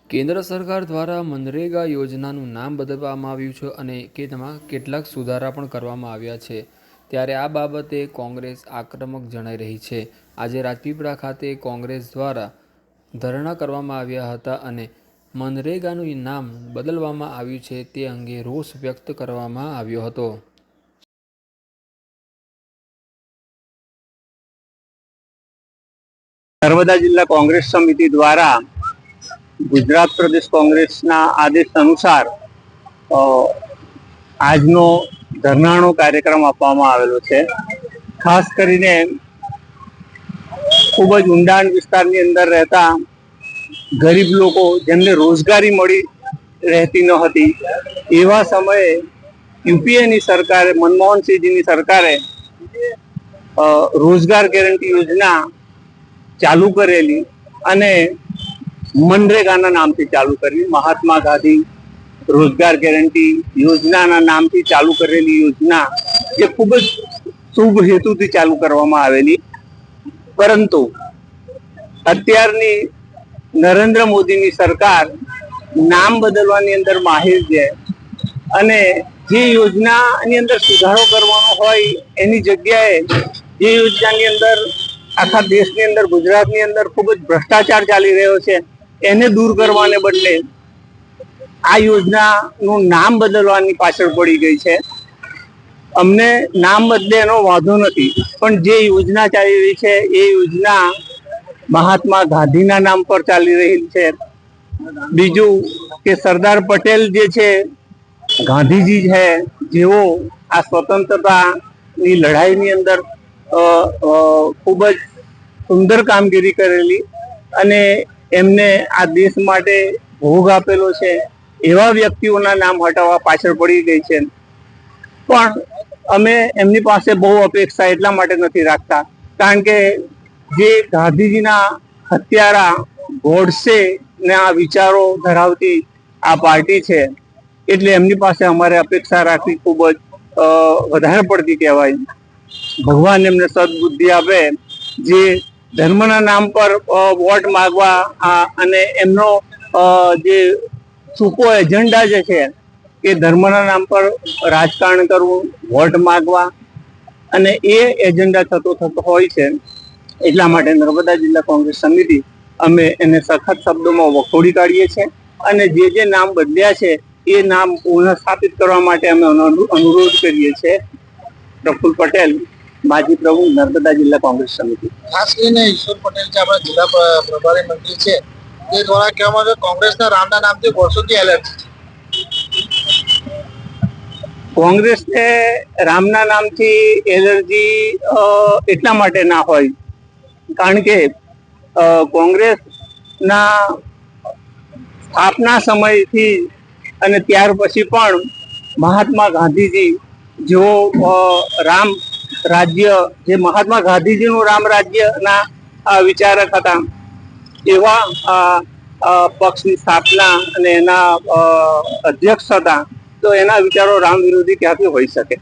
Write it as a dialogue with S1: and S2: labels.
S1: કેન્દ્ર સરકાર દ્વારા મનરેગા યોજનાનું નામ બદલવામાં આવ્યું છે અને તેમાં કેટલાક સુધારા પણ કરવામાં આવ્યા છે. ત્યારે આ બાબતે કોંગ્રેસ આક્રમક જણાઈ રહી છે. આજે રાજપીપળા ખાતે કોંગ્રેસ દ્વારા ધરણા કરવામાં આવ્યા હતા અને મનરેગાનું નામ બદલવામાં આવ્યું છે તે અંગે રોષ વ્યક્ત કરવામાં આવ્યો હતો.
S2: નર્મદા જિલ્લા કોંગ્રેસ સમિતિ દ્વારા ગુજરાત પ્રદેશ કોંગ્રેસના આદેશ અનુસાર આજનો ધરણાનો કાર્યક્રમ આપવામાં આવેલો છે. ખાસ કરીને ખૂબ જ ઊંડાણ વિસ્તારની અંદર રહેતા ગરીબ લોકો જેમને રોજગારી મળી રહેતી ન હતી, એવા સમયે યુપીએની સરકારે, મનમોહનસિંહજીની સરકારે રોજગાર ગેરંટી યોજના ચાલુ કરેલી અને મનરેગાના નામથી ચાલુ કરેલી. મહાત્મા ગાંધી રોજગાર ગેરંટી યોજનાના નામથી ચાલુ કરેલી યોજના જે ખૂબ જ શુભ હેતુથી ચાલુ કરવામાં આવેલી, પરંતુ અત્યારની નરેન્દ્ર મોદીની સરકાર નામ બદલવાની અંદર માહિર છે અને જે યોજનાની અંદર સુધારો કરવાનો હોય એની જગ્યાએ જે યોજનાની અંદર આખા દેશની અંદર, ગુજરાતની અંદર ખૂબ જ ભ્રષ્ટાચાર ચાલી રહ્યો છે એને દૂર કરવાને બદલે આ યોજનાનું નામ બદલવાની પાછળ પડી ગઈ છે. અમને નામ બદલે એનો વાંધો નથી, પણ જે યોજના ચાલી રહી છે એ યોજના મહાત્મા ગાંધીના નામ પર ચાલી રહી છે. બીજું કે સરદાર પટેલ જે છે, ગાંધીજી છે, જેઓ આ સ્વતંત્રતાની લડાઈની અંદર ખૂબ જ સુંદર કામગીરી કરેલી અને એમને આ દેશ માટે ભોગ આપેલો છે, એવા વ્યક્તિઓના નામ હટાવવા પાછળ પડી ગઈ છે. પણ અમે એમની પાસે બહુ અપેક્ષા એટલા માટે નથી રાખતા કારણ કે જે ગાંધીજીના હત્યારા ગોડસે ના વિચારો ધરાવતી આ પાર્ટી છે, એટલે એમની પાસે અમારે અપેક્ષા રાખવી ખૂબ જ વધારે પડતી કહેવાય. ભગવાન એમને સદબુદ્ધિ આપે. જે ધર્મના નામ પર વોટ માગવા અને એમનો જે સૂકો એજન્ડા જે છે કે ધર્મના નામ પર રાજકારણ કરવું, વોટ માગવા, અને એ એજન્ડા થતો હોય છે. એટલા માટે નર્મદા જિલ્લા કોંગ્રેસ સમિતિ અમે એને સખત શબ્દોમાં વખોડી કાઢીએ છીએ અને જે નામ બદલ્યા છે એ નામ પુનઃસ્થાપિત કરવા માટે અમે અનુરોધ કરીએ છીએ. પ્રફુલ પટેલ, માજી પ્રમુખ, નર્મદા જિલ્લા કોંગ્રેસ સમિતિ.
S3: ખાસ કરીને ઈશ્વર પટેલ જે આપણા જિલ્લા પ્રભારી મંત્રી છે, તે દ્વારા કહેવામાં આવે કોંગ્રેસના રામના નામથી વર્ષોથી એલર્જી છે.
S2: કોંગ્રેસને રામના નામથી એલર્જી એટલા માટે ના હોય કારણ કે કોંગ્રેસના સ્થાપના સમયથી અને ત્યાર પછી પણ મહાત્મા ગાંધીજી જેઓ રામ રાજ્ય, જે મહાત્મા ગાંધીજીનું રામ રાજ્યના વિચારક હતા, એવા પક્ષની સ્થાપના અને એના અધ્યક્ષ હતા, તો એના વિચારો રામ વિરોધી ક્યાંથી હોઈ શકે.